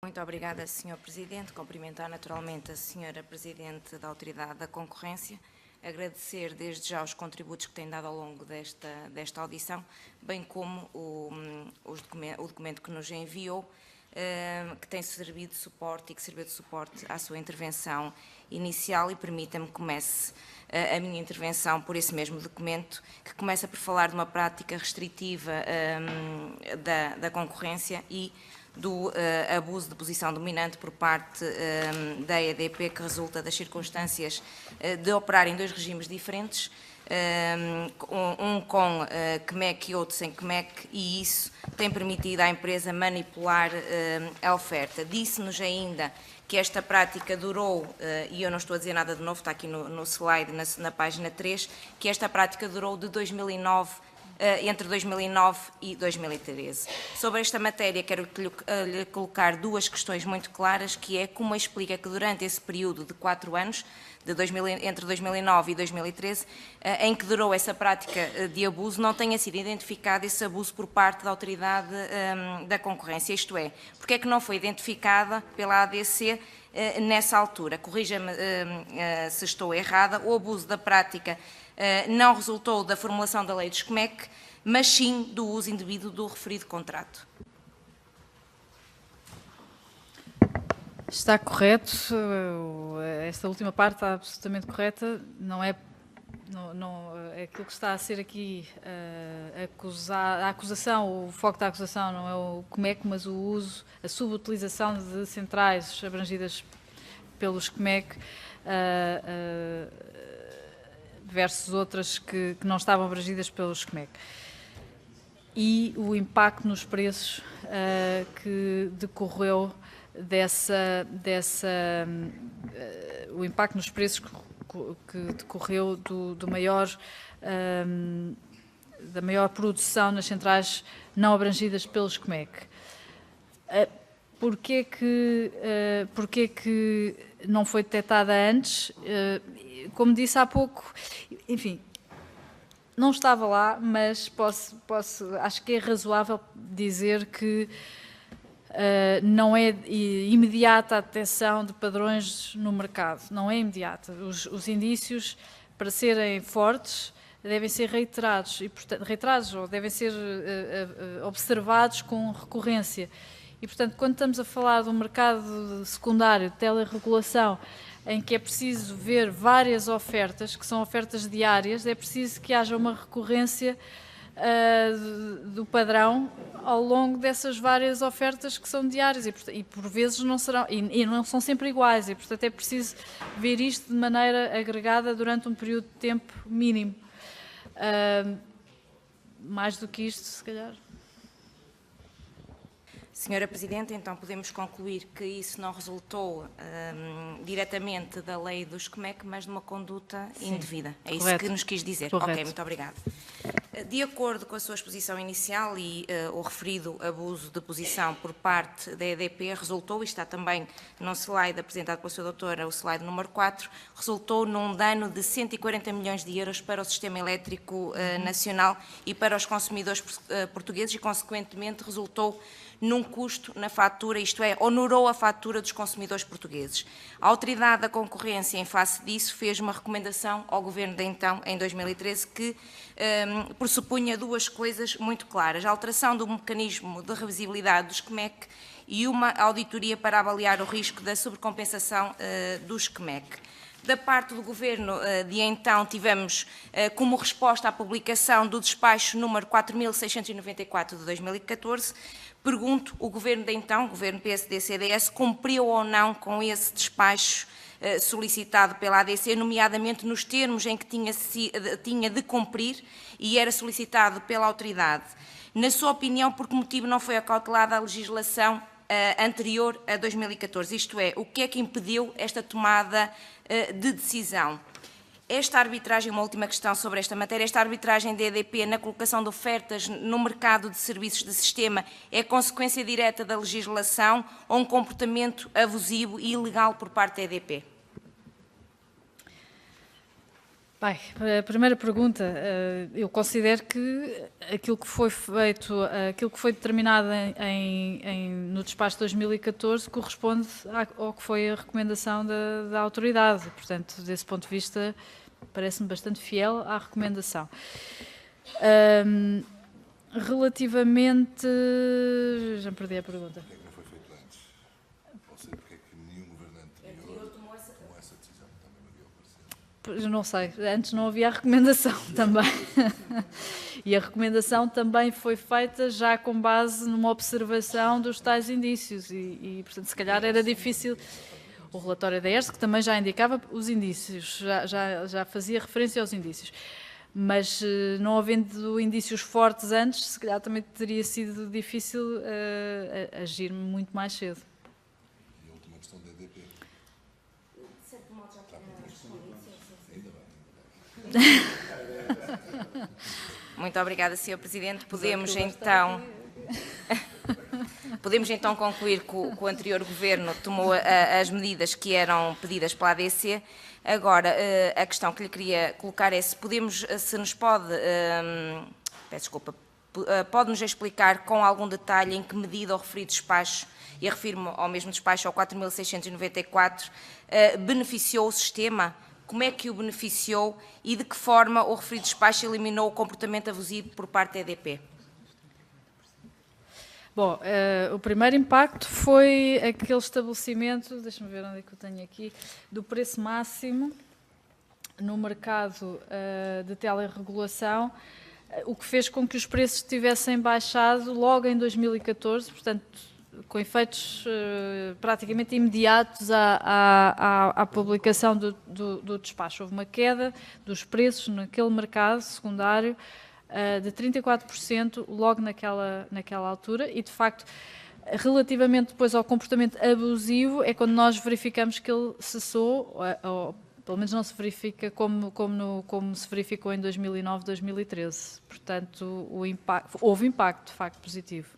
Muito obrigada, Sr. Presidente. Cumprimentar naturalmente a Sra. Presidente da Autoridade da Concorrência. Agradecer desde já os contributos que tem dado ao longo desta audição, bem como o documento que nos enviou, que tem servido de suporte e que serviu de suporte à sua intervenção inicial, e permita-me que comece a minha intervenção por esse mesmo documento, que começa por falar de uma prática restritiva da concorrência e do abuso de posição dominante por parte da EDP, que resulta das circunstâncias de operar em dois regimes diferentes, um com CMEC e outro sem CMEC, e isso tem permitido à empresa manipular a oferta. Disse-nos ainda que esta prática durou, e eu não estou a dizer nada de novo, está aqui no slide, na página 3, que esta prática durou de 2009 entre 2009 e 2013. Sobre esta matéria, quero lhe colocar duas questões muito claras, que é como explica que durante esse período de 4 anos, entre 2009 e 2013, em que durou essa prática de abuso, não tenha sido identificado esse abuso por parte da Autoridade da Concorrência, isto é, porque é que não foi identificada pela ADC nessa altura. Corrija-me se estou errada, o abuso da prática não resultou da formulação da lei dos CMEC, mas sim do uso indevido do referido contrato. Está correto, esta última parte está absolutamente correta, não é aquilo que está a ser aqui a acusação, o foco da acusação não é o CMEC, mas o uso, a subutilização de centrais abrangidas pelos CMEC, versus outras que não estavam abrangidas pelos CMEC. E o impacto nos preços que decorreu o impacto nos preços que decorreu da maior produção nas centrais não abrangidas pelos CMEC. Porquê que não foi detectada antes? Como disse há pouco, enfim, não estava lá, mas acho que é razoável dizer que não é imediata a detecção de padrões no mercado, não é imediata. Os indícios, para serem fortes, devem ser reiterados, ou devem ser observados com recorrência. E, portanto, quando estamos a falar de um mercado secundário, de teleregulação, em que é preciso ver várias ofertas, que são ofertas diárias, é preciso que haja uma recorrência do padrão ao longo dessas várias ofertas que são diárias e por vezes não serão, e não são sempre iguais, e portanto é preciso ver isto de maneira agregada durante um período de tempo mínimo. Mais do que isto, se calhar. Senhora Presidente, então podemos concluir que isso não resultou diretamente da lei dos CMEC, mas de uma conduta indevida. É isso Correto. que nos quis dizer. Correto. Ok, muito obrigada. De acordo com a sua exposição inicial e o referido abuso de posição por parte da EDP, resultou, e está também num slide apresentado pela sua doutora, o slide número 4, resultou num dano de 140 milhões de euros para o sistema elétrico nacional e para os consumidores portugueses e, consequentemente, resultou num custo na fatura, isto é, onerou a fatura dos consumidores portugueses. A Autoridade da Concorrência, em face disso, fez uma recomendação ao Governo de então, em 2013, que pressupunha duas coisas muito claras: a alteração do mecanismo de revisibilidade dos CMEC e uma auditoria para avaliar o risco da sobrecompensação dos CMEC. Da parte do Governo de então, tivemos como resposta à publicação do despacho número 4.694 de 2014, pergunto, o Governo de então, o Governo PSD-CDS, cumpriu ou não com esse despacho solicitado pela ADC, nomeadamente nos termos em que tinha de cumprir e era solicitado pela autoridade? Na sua opinião, por que motivo não foi acautelada a legislação anterior a 2014? Isto é, o que é que impediu esta tomada de decisão? Esta arbitragem, uma última questão sobre esta matéria, esta arbitragem da EDP na colocação de ofertas no mercado de serviços de sistema é consequência direta da legislação ou um comportamento abusivo e ilegal por parte da EDP? Bem, a primeira pergunta, eu considero que aquilo que foi feito, aquilo que foi determinado no despacho de 2014 corresponde ao que foi a recomendação da autoridade. Portanto, desse ponto de vista, parece-me bastante fiel à recomendação. Relativamente... Já me perdi a pergunta. Porquê é que não foi feito antes? Ou seja, porquê é que nenhum governante anterior tomou essa decisão? Também me havia parecido. Não sei, antes não havia a recomendação também. E a recomendação também foi feita já com base numa observação dos tais indícios e portanto, se calhar era difícil. O relatório da ERSE, que também já indicava os indícios, já fazia referência aos indícios. Mas não havendo indícios fortes antes, se calhar também teria sido difícil agir muito mais cedo. E a última questão da EDP. De certo modo já tinha respondido. Muito obrigada, Sr. Presidente. Podemos então concluir que o anterior Governo tomou as medidas que eram pedidas pela ADC. Agora, a questão que lhe queria colocar é se nos pode, peço desculpa, pode-nos explicar com algum detalhe em que medida o referido despacho, e refiro-me ao mesmo despacho, ao 4.694, beneficiou o sistema? Como é que o beneficiou e de que forma o referido despacho eliminou o comportamento abusivo por parte da EDP? Bom, o primeiro impacto foi aquele estabelecimento, deixa-me ver onde é que eu tenho aqui, do preço máximo no mercado de teleregulação, o que fez com que os preços tivessem baixado logo em 2014, portanto, com efeitos praticamente imediatos à publicação do despacho. Houve uma queda dos preços naquele mercado secundário de 34% logo naquela altura e, de facto, relativamente depois ao comportamento abusivo, é quando nós verificamos que ele cessou, ou pelo menos não se verifica como se verificou em 2009, 2013. Portanto, houve impacto, de facto, positivo.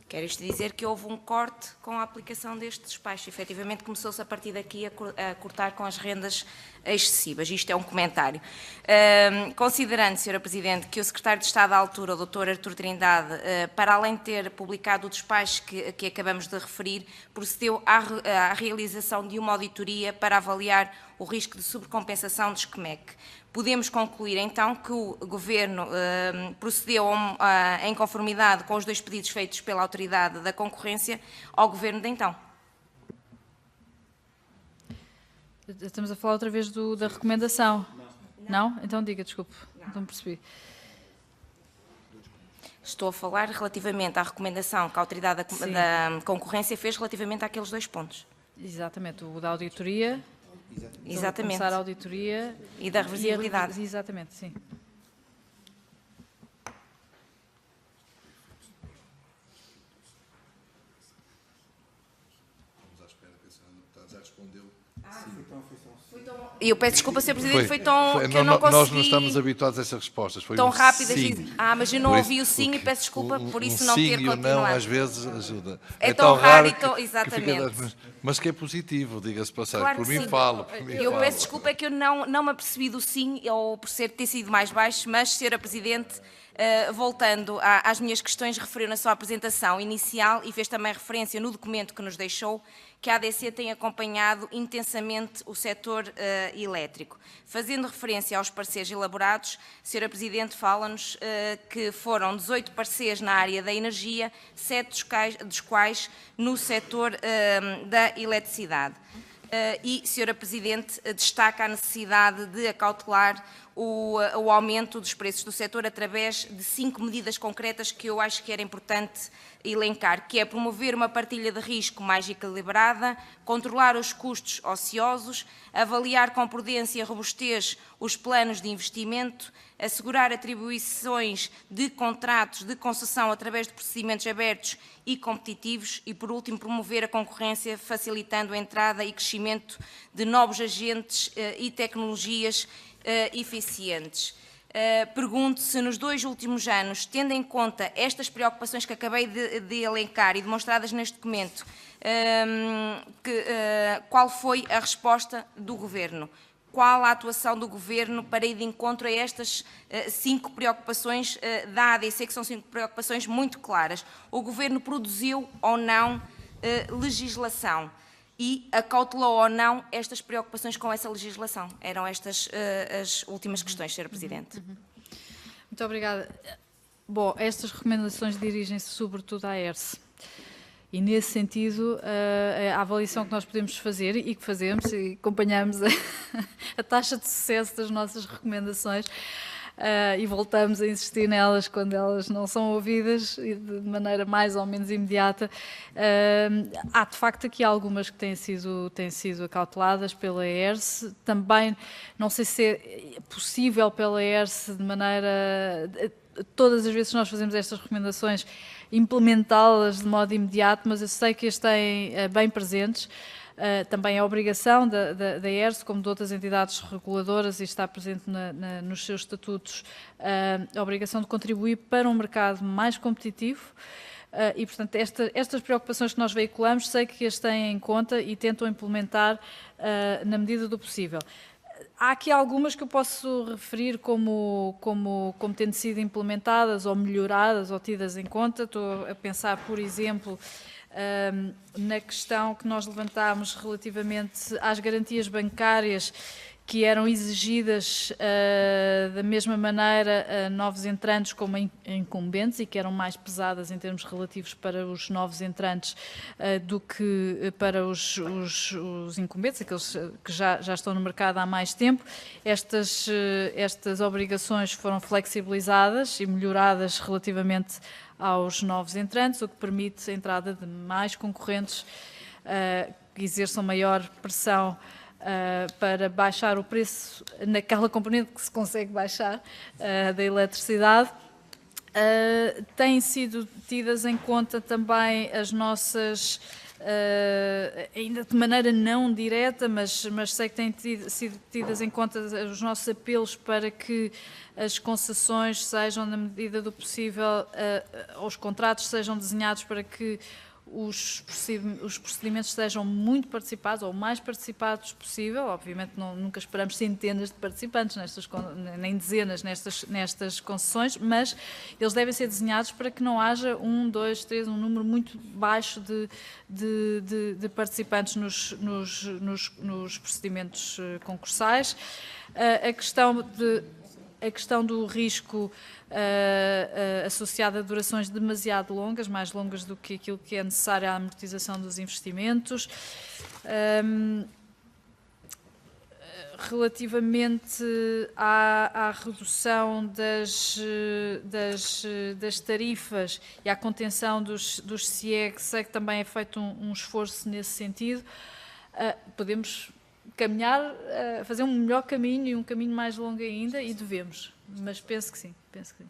Quer isto dizer que houve um corte com a aplicação deste despacho. Efetivamente, começou-se a partir daqui a cortar com as rendas excessivas. Isto é um comentário. Considerando, Sra. Presidente, que o Secretário de Estado à altura, o Dr. Artur Trindade, para além de ter publicado o despacho que acabamos de referir, procedeu à realização de uma auditoria para avaliar o risco de sobrecompensação do SCMEC. Podemos concluir, então, que o Governo procedeu em conformidade com os dois pedidos feitos pela Autoridade da Concorrência ao Governo de então. Estamos a falar outra vez da recomendação. Não? Então diga, desculpe, não percebi. Estou a falar relativamente à recomendação que a Autoridade da Concorrência fez relativamente àqueles dois pontos. Exatamente, o da auditoria. Exatamente. Começar a auditoria e da reversibilidade. Exatamente, sim. Estamos à espera que a senhora deputada já respondeu. E eu peço desculpa, Sr. Presidente, foi tão que eu não consegui... Nós não estamos habituados a essas respostas. Foi tão um rápidas. sim. Mas eu não ouvi o sim e peço desculpa por isso não ter continuado. Sim e o não às vezes ajuda. É tão raro e tão... Exatamente. Mas que é positivo, diga-se passagem. Claro por que mim sim. falo. Eu peço desculpa, é que eu não me apercebi do sim, ou por ter sido mais baixo, mas, Sra. Presidente, voltando às minhas questões, referiu na sua apresentação inicial e fez também referência no documento que nos deixou, que a ADC tem acompanhado intensamente o setor elétrico. Fazendo referência aos pareceres elaborados, Sra. Presidente, fala-nos que foram 18 pareceres na área da energia, 7 dos quais no setor da eletricidade. E, Sra. Presidente, destaca a necessidade de acautelar o aumento dos preços do setor através de 5 medidas concretas que eu acho que era importante elencar, que é promover uma partilha de risco mais equilibrada, controlar os custos ociosos, avaliar com prudência e robustez os planos de investimento, assegurar atribuições de contratos de concessão através de procedimentos abertos e competitivos e, por último, promover a concorrência, facilitando a entrada e crescimento de novos agentes e tecnologias eficientes. Pergunto se nos 2 últimos anos, tendo em conta estas preocupações que acabei de elencar e demonstradas neste documento, qual foi a resposta do Governo? qual a atuação do Governo para ir de encontro a estas 5 preocupações da ADC, que são 5 preocupações muito claras. O Governo produziu ou não legislação e acautelou ou não estas preocupações com essa legislação? Eram estas as últimas questões, Sra. Presidente. Muito obrigada. Bom, estas recomendações dirigem-se sobretudo à ERSE. E, nesse sentido, a avaliação que nós podemos fazer e que fazemos, e acompanhamos a taxa de sucesso das nossas recomendações e voltamos a insistir nelas quando elas não são ouvidas e de maneira mais ou menos imediata. Há, de facto, aqui algumas que têm sido acauteladas pela ERSE. Também, não sei se é possível pela ERSE, de maneira... Todas as vezes que nós fazemos estas recomendações, implementá-las de modo imediato, mas eu sei que as têm bem presentes. Também é obrigação da ERSE, como de outras entidades reguladoras, e está presente nos seus estatutos, a obrigação de contribuir para um mercado mais competitivo. E, portanto, estas preocupações que nós veiculamos, sei que as têm em conta e tentam implementar na medida do possível. Há aqui algumas que eu posso referir como tendo sido implementadas ou melhoradas ou tidas em conta. Estou a pensar, por exemplo, na questão que nós levantámos relativamente às garantias bancárias que eram exigidas da mesma maneira a novos entrantes como a incumbentes e que eram mais pesadas em termos relativos para os novos entrantes do que para os incumbentes, aqueles que já estão no mercado há mais tempo. Estas obrigações foram flexibilizadas e melhoradas relativamente aos novos entrantes, o que permite a entrada de mais concorrentes que exerçam maior pressão para baixar o preço naquela componente que se consegue baixar da eletricidade. Têm sido tidas em conta também as nossas, ainda de maneira não direta, mas sei que têm sido tidas em conta os nossos apelos para que as concessões sejam, na medida do possível, os contratos sejam desenhados para que os procedimentos sejam muito participados ou o mais participados possível. Obviamente nunca esperamos centenas de participantes nem dezenas nestas concessões, mas eles devem ser desenhados para que não haja 1, 2, 3, um número muito baixo de participantes nos procedimentos concursais. A questão do risco associado a durações demasiado longas, mais longas do que aquilo que é necessário à amortização dos investimentos. Relativamente à redução das tarifas e à contenção dos CIEG, sei que também é feito um esforço nesse sentido. Podemos caminhar, fazer um melhor caminho e um caminho mais longo ainda, e devemos, mas penso que sim, penso que sim.